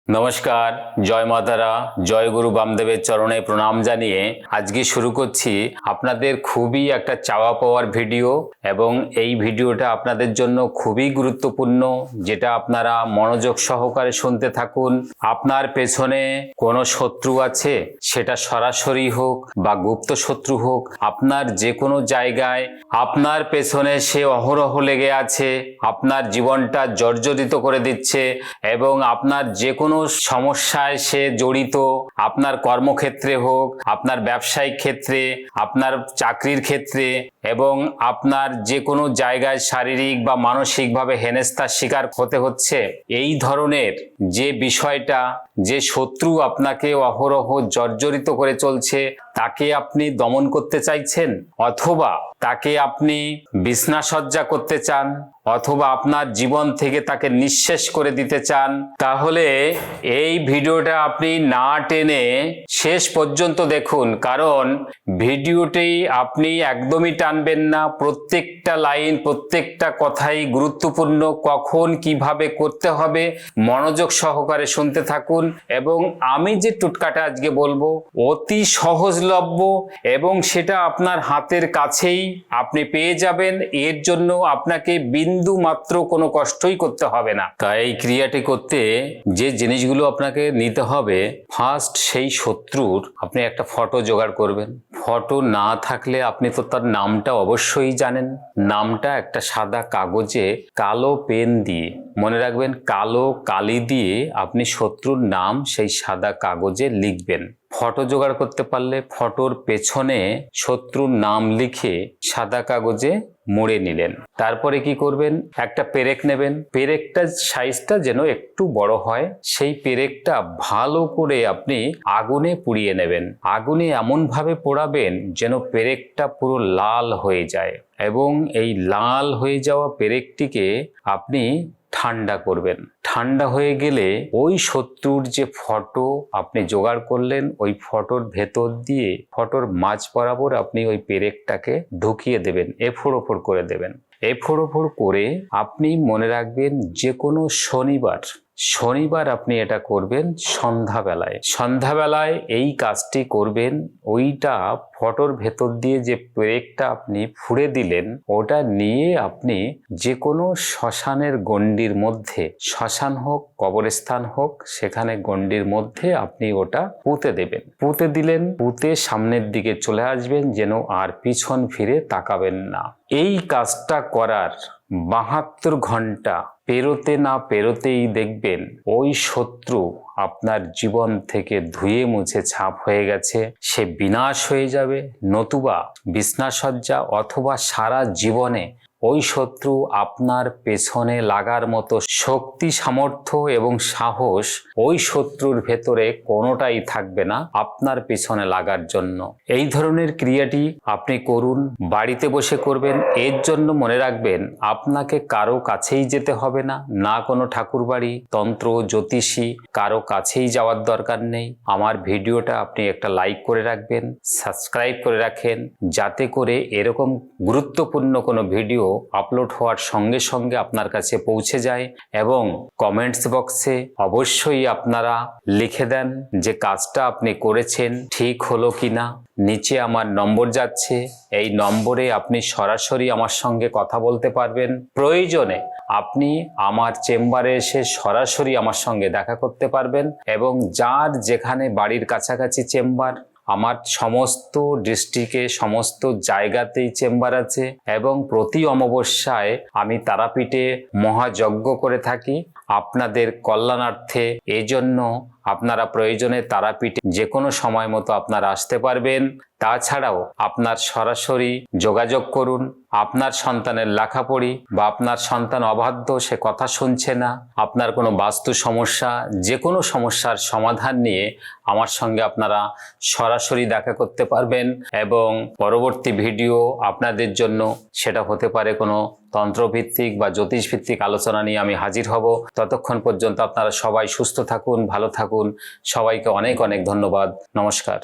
নমস্কার, জয় মাতারা, জয় গুরু বামদেবের চরণে প্রণাম জানিয়ে আজকে শুরু করছি আপনাদের খুবই একটা চাওয়া পাওয়ার ভিডিও। এবং এই ভিডিওটা আপনাদের জন্য খুবই গুরুত্বপূর্ণ, যেটা আপনারা মনোযোগ সহকারে শুনতে থাকুন। আপনার পেছনে কোনো শত্রু আছে, সেটা সরাসরি হোক বা গুপ্ত শত্রু হোক, আপনার যে কোনো জায়গায় আপনার পেছনে সে অহরহ লেগে আছে, আপনার জীবনটা জর্জরিত করে দিচ্ছে এবং আপনার যে কোনো সমস্যায় সে জড়িত। আপনার কর্মক্ষেত্রে হোক, আপনার ব্যবসায়িক ক্ষেত্রে, আপনার চাকরির ক্ষেত্রে এবং আপনার যে কোনো জায়গায় শারীরিক বা মানসিকভাবে হেনস্থার শিকার হতে হচ্ছে। এই ধরনের যে বিষয়টা, যে শত্রু আপনাকে অহরহ জর্জরিত করে চলছে, তাকে আপনি দমন করতে চাইছেন, অথবা তাকে আপনি বিছনাসজ্জা করতে চান, অথবা আপনার জীবন থেকে তাকে নিঃশেষ করে দিতে চান, তাহলে এই ভিডিওটা আপনি না টেনে শেষ পর্যন্ত দেখুন। কারণ ভিডিওটি আপনি একদমই টানবেন না। প্রত্যেকটা লাইন, প্রত্যেকটা কথাই গুরুত্বপূর্ণ। কখন কিভাবে করতে হবে মনোযোগ সহকারে শুনতে থাকুন। এবং আমি যে টোটকাটা আজকে বলবো অতি সহজলভ্য এবং সেটা আপনার হাতের কাছেই আপনি পেয়ে যাবেন। এর জন্য আপনাকে বিন্দু মাত্র কোনো কষ্টই করতে হবে না। তাই এই ক্রিয়াটি করতে যে জিনিসগুলো আপনাকে নিতে হবে, ফার্স্ট সেই শত্রুর আপনি একটা ফটো জোগাড় করবেন। ফটো না থাকলে আপনি তো তার নামটা অবশ্যই জানেন। নামটা একটা সাদা কাগজে কালো পেন দিয়ে, মনে রাখবেন কালো কালি দিয়ে আপনি শত্রুর নাম সেই সাদা কাগজে লিখবেন। ফটো জোগাড় করতে পারলে ফটোর পেছনে শত্রুর নাম লিখে সাদা কাগজে মুড়ে নিলেন। তারপরে কি করবেন, একটা পেরেক নেবেন। পেরেকটার সাইজটা যেন একটু বড় হয়, সেই পেরেকটা ভালো করে আপনি আগুনে পুড়িয়ে নেবেন। আগুনে এমনভাবে পোড়াবেন যেন পেরেকটা পুরো লাল হয়ে যায়, এবং এই লাল হয়ে যাওয়া পেরেকটিকে আপনি ঠান্ডা করবেন। ঠান্ডা হয়ে গেলে ওই শত্রুর যে ফটো আপনি জোগাড় করলেন, ওই ফটোর ভেতর দিয়ে ফটোর মাঝ বরাবর আপনি ওই পেরেকটাকে ঢুকিয়ে দেবেন, এফোড় ওফোড় করে দেবেন। এফোড় ওফোড় করে আপনি মনে রাখবেন যে কোনো শনিবার আপনি এটা করবেন সন্ধ্যাবেলায় এই কাজটি করবেন। ওইটা ফটোর ভেতর দিয়ে যে পেরেকটা আপনি ফুঁড়ে দিলেন, ওটা নিয়ে আপনি যে কোনো শ্মশানের গণ্ডির মধ্যে, শ্মশান হোক কবরস্থান হোক, সেখানে গণ্ডির মধ্যে আপনি ওটা পুঁতে দেবেন। পুঁতে দিলেন, পুঁতে সামনের দিকে চলে আসবেন, যেন আর পিছন ফিরে তাকাবেন না। এই কাজটা করার 72 ঘন্টা পেরোতে না পেরোতেই দেখবেন ওই শত্রু আপনার জীবন থেকে ধুয়ে মুছে ছাপ হয়ে গেছে। সে বিনাশ হয়ে যাবে, নতুবা বিছনাসজ্জা অথবা সারা জীবনে ওই শত্রু আপনার পেছনে লাগার মতো শক্তি, সামর্থ্য এবং সাহস ওই শত্রুর ভেতরে কোনোটাই থাকবে না আপনার পেছনে লাগার জন্য। এই ধরনের ক্রিয়াটি আপনি করুন, বাড়িতে বসে করবেন। এর জন্য মনে রাখবেন আপনাকে কারো কাছেই যেতে হবে না, না কোনো ঠাকুর বাড়ি, তন্ত্র, জ্যোতিষী, কারো কাছেই যাওয়ার দরকার নেই। আমার ভিডিওটা আপনি একটা লাইক করে রাখবেন, সাবস্ক্রাইব করে রাখেন, যাতে করে এরকম গুরুত্বপূর্ণ কোনো ভিডিও আপলোড হওয়ার সঙ্গে সঙ্গে আপনার কাছে পৌঁছে যায়। এবং কমেন্টস বক্সে অবশ্যই আপনারা লিখে দেন যে কাজটা আপনি করেছেন ঠিক হলো কিনা। নিচে আমার নম্বর যাচ্ছে, এই নম্বরে আপনি সরাসরি আমার সঙ্গে কথা বলতে পারবেন। প্রয়োজনে আপনি আমার চেম্বারে এসে সরাসরি আমার সঙ্গে দেখা করতে পারবেন। এবং যার যেখানে বাড়ির কাছাকাছি চেম্বার, আমার সমস্ত ডিস্ট্রিক্টে সমস্ত জায়গাতেই চেম্বার আছে। এবং প্রতি অমাবস্যায় আমি তারাপীঠে মহাযজ্ঞ করে থাকি আপনাদের কল্যাণার্থে। এজন্য আপনারা প্রয়োজনে তারাপীঠে যে কোনো সময় মতো আপনারা আসতে পারবেন। তাছাড়াও আপনার সরাসরি যোগাযোগ করুন। আপনার সন্তানের লেখাপড়ি বা আপনার সন্তান অবাধ্য, সে কথা শুনছে না, আপনার কোনো বাস্তু সমস্যা, যে কোনো সমস্যার সমাধান নিয়ে আমার সঙ্গে আপনারা সরাসরি দেখা করতে পারবেন। এবং পরবর্তী ভিডিও আপনাদের জন্য সেটা হতে পারে কোনো তন্ত্রভিত্তিক বা জ্যোতিষভিত্তিক আলোচনা নিয়ে আমি হাজির হব। ততক্ষণ পর্যন্ত আপনারা সবাই সুস্থ থাকুন, ভালো থাকুন। সবাইকে অনেক অনেক ধন্যবাদ। নমস্কার।